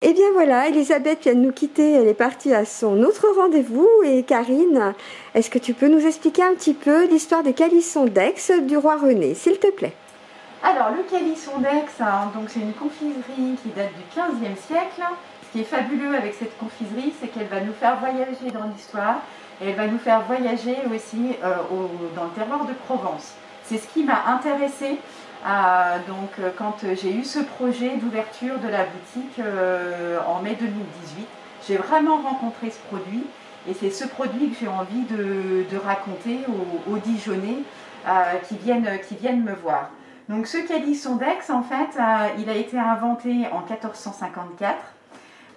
Et bien voilà, Elisabeth vient de nous quitter, elle est partie à son autre rendez-vous. Et Karine, est-ce que tu peux nous expliquer un petit peu l'histoire des calissons d'Aix du roi René, s'il te plaît? Alors le calisson d'Aix, donc c'est une confiserie qui date du XVe siècle. Ce qui est fabuleux avec cette confiserie, c'est qu'elle va nous faire voyager dans l'histoire et elle va nous faire voyager aussi dans le terroir de Provence. C'est ce qui m'a intéressée quand j'ai eu ce projet d'ouverture de la boutique en mai 2018. J'ai vraiment rencontré ce produit et c'est ce produit que j'ai envie de raconter aux Dijonnais qui viennent me voir. Donc ce calisson d'Aix, en fait, il a été inventé en 1454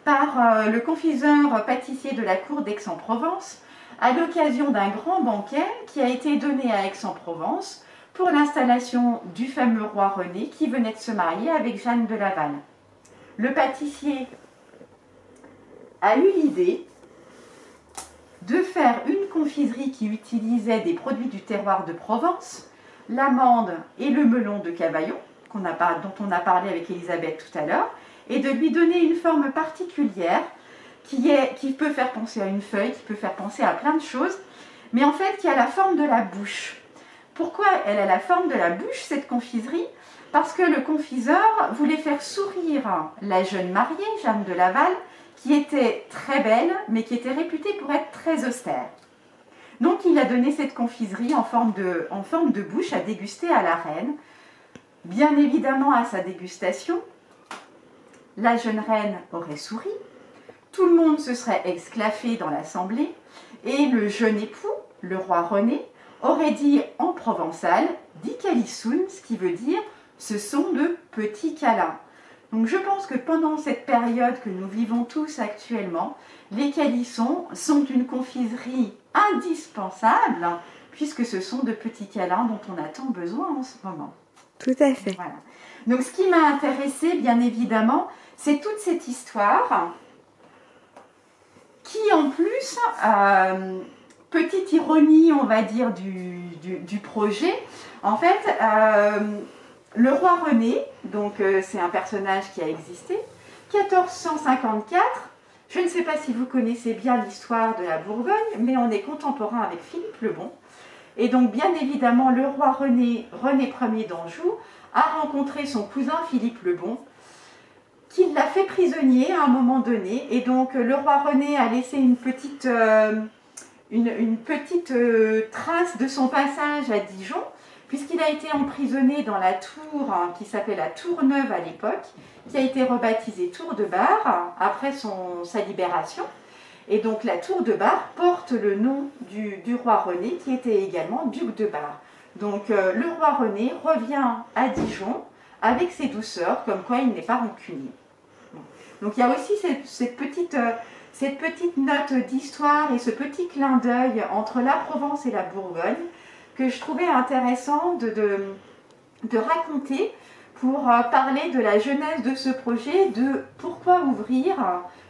par le confiseur pâtissier de la cour d'Aix-en-Provence à l'occasion d'un grand banquet qui a été donné à Aix-en-Provence pour l'installation du fameux roi René qui venait de se marier avec Jeanne de Laval. Le pâtissier a eu l'idée de faire une confiserie qui utilisait des produits du terroir de Provence, l'amande et le melon de Cavaillon, dont on a parlé avec Elisabeth tout à l'heure, et de lui donner une forme particulière qui peut faire penser à une feuille, qui peut faire penser à plein de choses, mais en fait qui a la forme de la bouche. Pourquoi elle a la forme de la bouche, cette confiserie? Parce que le confiseur voulait faire sourire la jeune mariée, Jeanne de Laval, qui était très belle, mais qui était réputée pour être très austère. Donc il a donné cette confiserie en forme de bouche à déguster à la reine. Bien évidemment, à sa dégustation, la jeune reine aurait souri, tout le monde se serait esclaffé dans l'assemblée, et le jeune époux, le roi René, aurait dit en provençal « di calissoun », ce qui veut dire « ce sont de petits câlins ». Donc je pense que pendant cette période que nous vivons tous actuellement, les calissons sont une confiserie indispensable puisque ce sont de petits câlins dont on a tant besoin en ce moment. Tout à fait. Voilà. Donc ce qui m'a intéressée, bien évidemment, c'est toute cette histoire qui en plus, petite ironie on va dire du projet, en fait, le roi René, donc c'est un personnage qui a existé, 1454, je ne sais pas si vous connaissez bien l'histoire de la Bourgogne, mais on est contemporain avec Philippe le Bon. Et donc bien évidemment, le roi René Ier d'Anjou, a rencontré son cousin Philippe le Bon, qui l'a fait prisonnier à un moment donné. Et donc le roi René a laissé une petite trace de son passage à Dijon, puisqu'il a été emprisonné dans la tour qui s'appelait la Tour Neuve à l'époque, qui a été rebaptisée Tour de Bar après sa libération. Et donc la Tour de Bar porte le nom du roi René, qui était également duc de Bar. Donc le roi René revient à Dijon avec ses douceurs, comme quoi il n'est pas rancunier. Donc il y a aussi cette petite note d'histoire et ce petit clin d'œil entre la Provence et la Bourgogne que je trouvais intéressant de raconter pour parler de la genèse de ce projet, de pourquoi ouvrir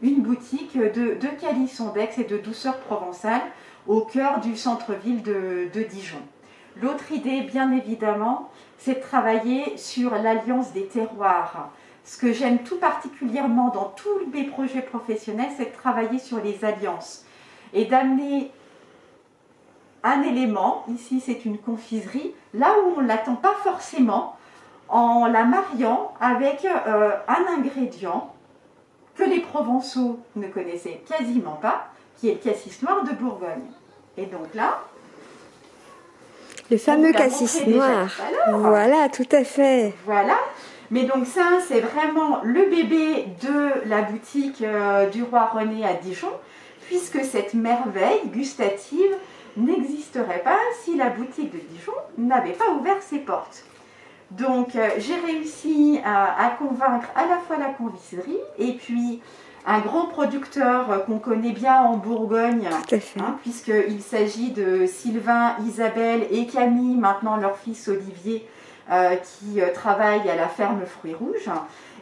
une boutique de calissons d'Aix et de douceur provençale au cœur du centre-ville de Dijon. L'autre idée, bien évidemment, c'est de travailler sur l'alliance des terroirs. Ce que j'aime tout particulièrement dans tous mes projets professionnels, c'est de travailler sur les alliances et d'amener un élément, ici c'est une confiserie, là où on ne l'attend pas forcément, en la mariant avec un ingrédient que les Provençaux ne connaissaient quasiment pas, qui est le cassis noir de Bourgogne. Et donc là, le fameux cassis noir. Voilà, tout à fait. Voilà. Mais donc ça, c'est vraiment le bébé de la boutique du roi René à Dijon, puisque cette merveille gustative n'existerait pas si la boutique de Dijon n'avait pas ouvert ses portes. Donc j'ai réussi à convaincre à la fois la confiserie et puis un grand producteur qu'on connaît bien en Bourgogne, puisqu'il s'agit de Sylvain, Isabelle et Camille, maintenant leur fils Olivier, qui travaillent à la ferme Fruits Rouges.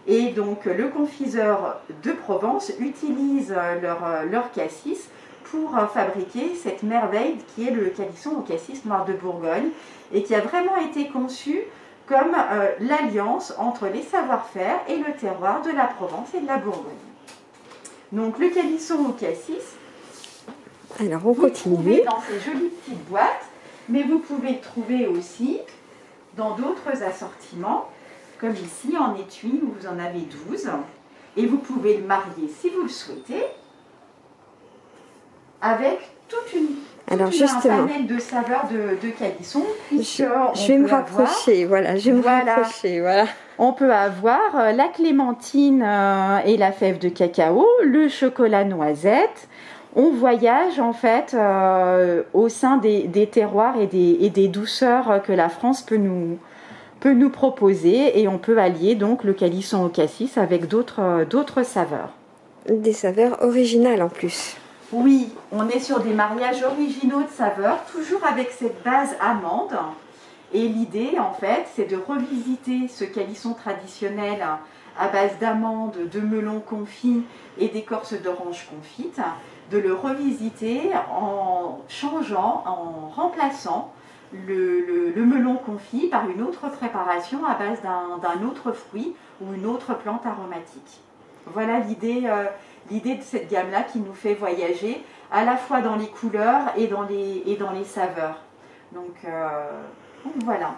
Et donc le confiseur de Provence utilise leur cassis pour fabriquer cette merveille qui est le calisson au cassis noir de Bourgogne et qui a vraiment été conçu comme l'alliance entre les savoir-faire et le terroir de la Provence et de la Bourgogne. Donc le calisson au cassis, Alors, on vous le continue. trouvez dans ces jolies petites boîtes, mais vous pouvez le trouver aussi dans d'autres assortiments, comme ici en étui où vous en avez 12. Et vous pouvez le marier, si vous le souhaitez, avec Alors, un justement, panel de saveurs de calisson. je vais me rapprocher, voilà, je vais me rapprocher, voilà. On peut avoir la clémentine et la fève de cacao, le chocolat noisette. On voyage en fait au sein des terroirs et des douceurs que la France peut nous proposer, et on peut allier donc le calisson au cassis avec d'autres saveurs. Des saveurs originales en plus. Oui, on est sur des mariages originaux de saveurs, toujours avec cette base amande. Et l'idée, en fait, c'est de revisiter ce calisson traditionnel à base d'amandes, de melon confit et d'écorce d'orange confite, de le revisiter en changeant, en remplaçant le melon confit par une autre préparation à base d'un autre fruit ou une autre plante aromatique. Voilà l'idée de cette gamme-là qui nous fait voyager à la fois dans les couleurs et dans les saveurs. Donc voilà.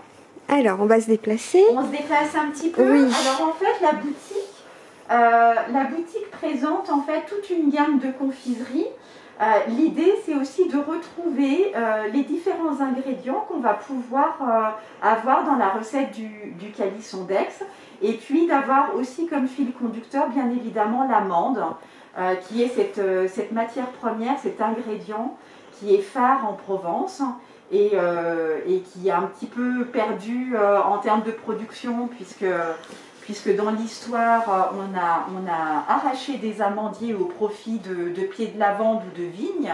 Alors, on va se déplacer. On se déplace un petit peu. Oui. Alors en fait, la boutique présente en fait toute une gamme de confiseries. L'idée, c'est aussi de retrouver les différents ingrédients qu'on va pouvoir avoir dans la recette du calisson d'Aix, et puis d'avoir aussi comme fil conducteur, bien évidemment, l'amande, qui est cette matière première, cet ingrédient qui est phare en Provence et qui est un petit peu perdu en termes de production, puisque dans l'histoire, on a arraché des amandiers au profit de pieds de lavande ou de vignes.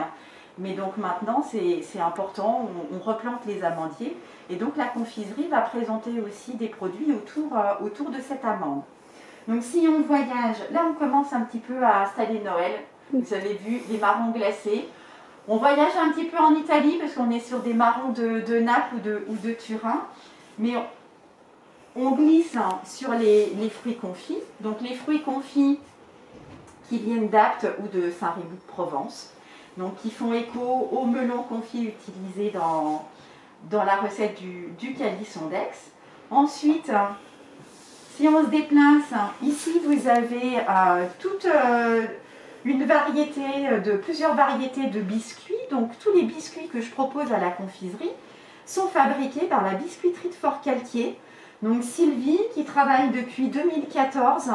Mais donc maintenant, c'est important, on replante les amandiers. Et donc la confiserie va présenter aussi des produits autour de cette amande. Donc si on voyage, là on commence un petit peu à installer Noël. Vous avez vu les marrons glacés. On voyage un petit peu en Italie parce qu'on est sur des marrons de Naples ou de Turin. Mais on glisse sur les fruits confits. Donc les fruits confits qui viennent d'Apt ou de Saint-Rémy de Provence. Donc qui font écho au melon confit utilisé dans la recette du calisson d'Aix. Ensuite, si on se déplace, ici vous avez toute plusieurs variétés de biscuits. Donc tous les biscuits que je propose à la confiserie sont fabriqués par la biscuiterie de Fort-Calquier. Donc Sylvie, qui travaille depuis 2014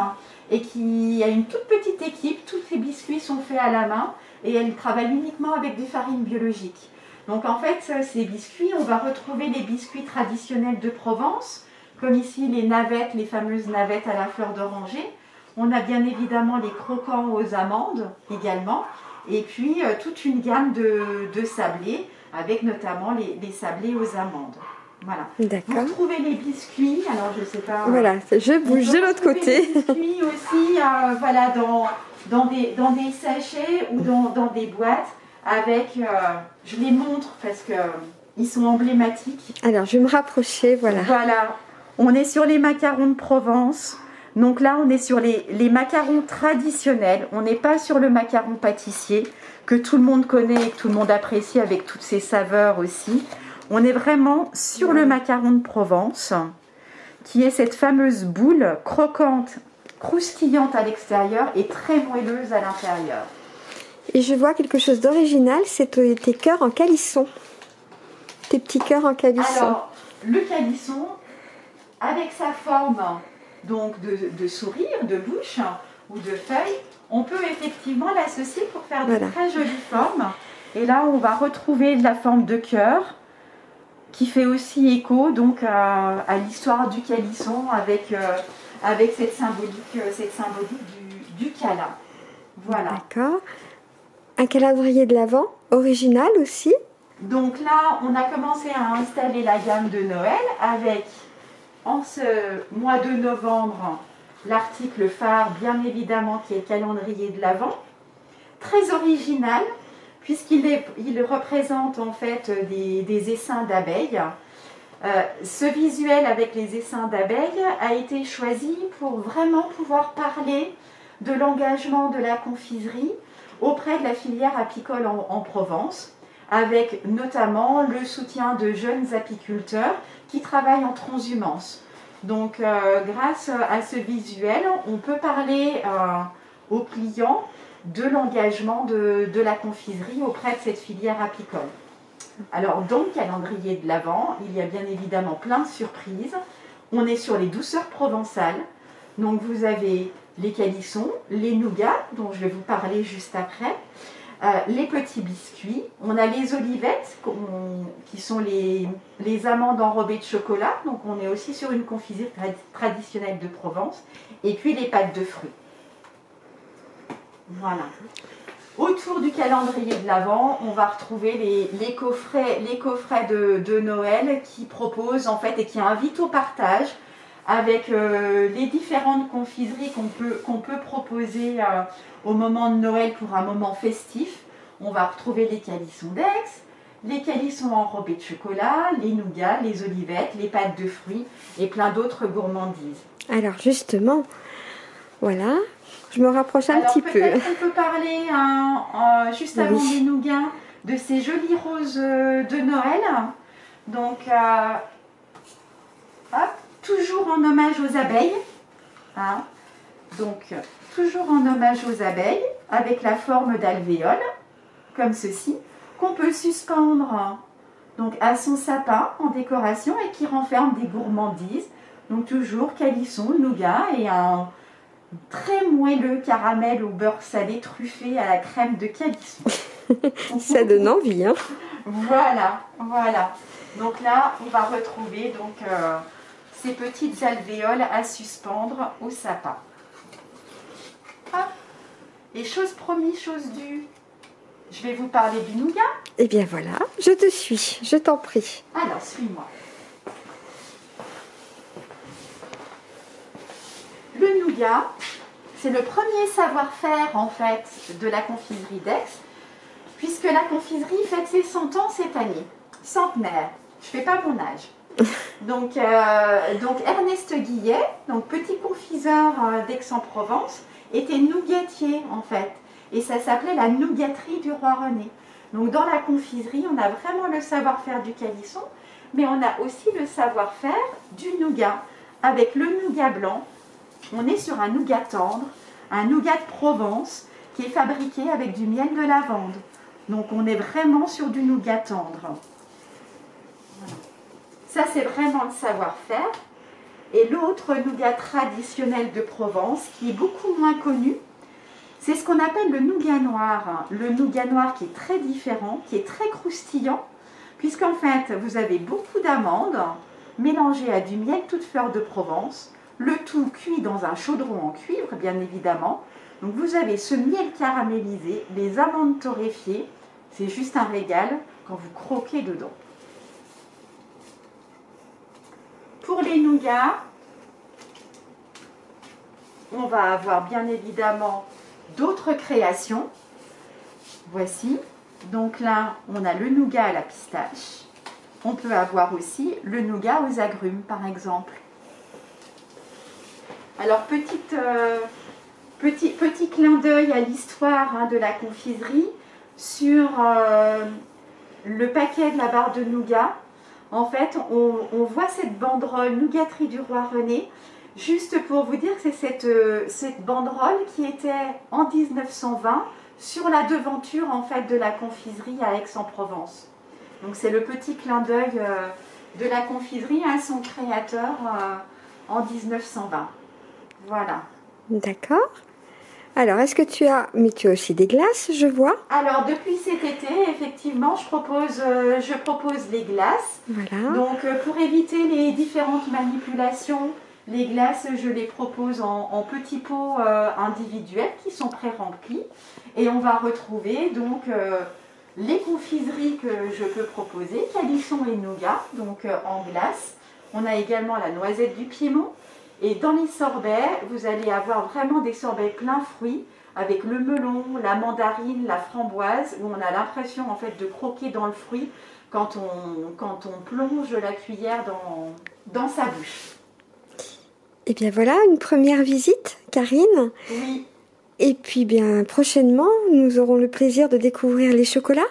et qui a une toute petite équipe, tous ces biscuits sont faits à la main et elle travaille uniquement avec des farines biologiques. Donc en fait, ces biscuits, on va retrouver les biscuits traditionnels de Provence, comme ici les navettes, les fameuses navettes à la fleur d'oranger. On a bien évidemment les croquants aux amandes également, et puis toute une gamme de sablés, avec notamment les sablés aux amandes. Voilà. Vous retrouvez les biscuits, alors je ne sais pas... Voilà, je bouge de l'autre côté. Les biscuits aussi, voilà, dans des sachets ou dans des boîtes, avec... je les montre parce qu'ils sont emblématiques. Alors, je vais me rapprocher, voilà. Voilà, on est sur les macarons de Provence. Donc là, on est sur les macarons traditionnels. On n'est pas sur le macaron pâtissier que tout le monde connaît et que tout le monde apprécie avec toutes ses saveurs aussi. On est vraiment sur le macaron de Provence, qui est cette fameuse boule croquante, croustillante à l'extérieur et très moelleuse à l'intérieur. Et je vois quelque chose d'original, c'est tes cœurs en calisson. Tes petits cœurs en calisson. Alors, le calisson, avec sa forme donc de sourire, de bouche ou de feuille, on peut effectivement l'associer pour faire de très jolies formes. Et là, on va retrouver la forme de cœur, qui fait aussi écho donc à l'histoire du calisson avec cette symbolique du câlin. Voilà. D'accord. Un calendrier de l'Avent, original aussi. Donc là, on a commencé à installer la gamme de Noël avec, en ce mois de novembre, l'article phare, bien évidemment, qui est le calendrier de l'Avent. Très original, puisqu'il représente en fait des essaims d'abeilles. Ce visuel avec les essaims d'abeilles a été choisi pour vraiment pouvoir parler de l'engagement de la confiserie auprès de la filière apicole en Provence, avec notamment le soutien de jeunes apiculteurs qui travaillent en transhumance. Donc grâce à ce visuel, on peut parler aux clients de l'engagement de la confiserie auprès de cette filière apicole. Alors dans le calendrier de l'Avent, il y a bien évidemment plein de surprises. On est sur les douceurs provençales. Donc vous avez les calissons, les nougats, dont je vais vous parler juste après, les petits biscuits. On a les olivettes, qui sont les amandes enrobées de chocolat. Donc on est aussi sur une confiserie traditionnelle de Provence. Et puis les pâtes de fruits. Voilà. Autour du calendrier de l'Avent, on va retrouver les coffrets de Noël qui proposent en fait et qui invitent au partage avec les différentes confiseries qu'on peut proposer au moment de Noël pour un moment festif. On va retrouver les calissons d'Aix, les calissons enrobés de chocolat, les nougats, les olivettes, les pâtes de fruits et plein d'autres gourmandises. Alors justement, voilà, je me rapproche un petit peu. On peut parler juste avant les nougats de ces jolis roses de Noël. Donc, hop, toujours en hommage aux abeilles. Hein. Donc, toujours en hommage aux abeilles, avec la forme d'alvéole, comme ceci, qu'on peut suspendre donc, à son sapin en décoration et qui renferme des gourmandises. Donc, toujours calisson, nougat et un très moelleux caramel au beurre salé truffé à la crème de calisson. Ça donne envie, hein. Voilà, voilà. Donc là, on va retrouver donc, ces petites alvéoles à suspendre au sapin. Hop. Et chose promise, chose due, je vais vous parler du nougat. Eh bien voilà, je te suis, je t'en prie. Alors, suis-moi. Le nougat, c'est le premier savoir-faire en fait de la confiserie d'Aix, puisque la confiserie fête ses 100 ans cette année. Centenaire, je ne fais pas mon âge. Donc Ernest Guillet, donc petit confiseur d'Aix-en-Provence, était nougatier en fait. Et ça s'appelait la nougaterie du roi René. Donc dans la confiserie, on a vraiment le savoir-faire du calisson, mais on a aussi le savoir-faire du nougat. Avec le nougat blanc, on est sur un nougat tendre, un nougat de Provence qui est fabriqué avec du miel de lavande. Donc on est vraiment sur du nougat tendre. Voilà. Ça c'est vraiment le savoir-faire. Et l'autre nougat traditionnel de Provence qui est beaucoup moins connu, c'est ce qu'on appelle le nougat noir. Le nougat noir qui est très différent, qui est très croustillant, puisqu'en fait vous avez beaucoup d'amandes mélangées à du miel toute fleur de Provence, le tout cuit dans un chaudron en cuivre, bien évidemment. Donc vous avez ce miel caramélisé, les amandes torréfiées. C'est juste un régal quand vous croquez dedans. Pour les nougats, on va avoir bien évidemment d'autres créations. Voici. Donc là, on a le nougat à la pistache. On peut avoir aussi le nougat aux agrumes, par exemple. Alors, petit clin d'œil à l'histoire de la confiserie sur le paquet de la barre de nougat. En fait, on voit cette banderole Nougaterie du roi René, juste pour vous dire que c'est cette banderole qui était en 1920 sur la devanture en fait, de la confiserie à Aix-en-Provence. Donc c'est le petit clin d'œil de la confiserie à son créateur en 1920. Voilà. D'accord. Alors, est-ce que tu as... Mais tu as aussi des glaces, je vois. Alors, depuis cet été, effectivement, je propose les glaces. Voilà. Donc, pour éviter les différentes manipulations, les glaces, je les propose en petits pots individuels qui sont pré-remplis. Et on va retrouver donc les confiseries que je peux proposer, calisson et nougat, donc en glace. On a également la noisette du Piémont. Et dans les sorbets, vous allez avoir vraiment des sorbets plein fruits avec le melon, la mandarine, la framboise, où on a l'impression en fait de croquer dans le fruit quand on plonge la cuillère dans sa bouche. Et bien voilà, une première visite, Karine. Oui. Et puis bien prochainement, nous aurons le plaisir de découvrir les chocolats.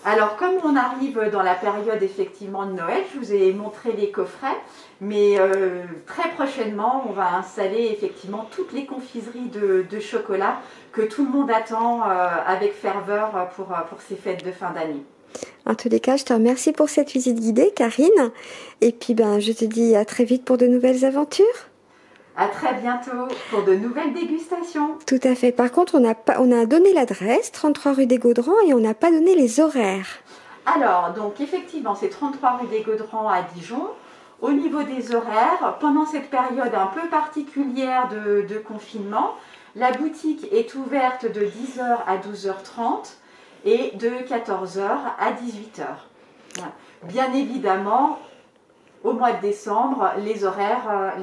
Alors, comme on arrive dans la période effectivement de Noël, je vous ai montré les coffrets, mais très prochainement, on va installer effectivement toutes les confiseries de chocolat que tout le monde attend avec ferveur pour ces fêtes de fin d'année. En tous les cas, je te remercie pour cette visite guidée, Karine. Et puis, je te dis à très vite pour de nouvelles aventures. À très bientôt pour de nouvelles dégustations. Tout à fait. Par contre, on a donné l'adresse, 33 rue des Gaudrans, et on n'a pas donné les horaires. Alors, donc effectivement, c'est 33 rue des Gaudrans à Dijon. Au niveau des horaires, pendant cette période un peu particulière de confinement, la boutique est ouverte de 10h à 12h30 et de 14h à 18h. Bien évidemment, au mois de décembre, les horaires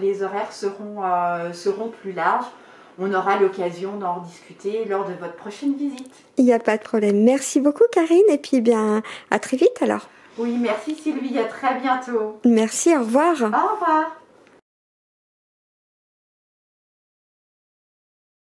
seront plus larges. On aura l'occasion d'en rediscuter lors de votre prochaine visite. Il n'y a pas de problème. Merci beaucoup, Karine. Et puis, à très vite alors. Oui, merci Sylvie. À très bientôt. Merci, au revoir. Au revoir.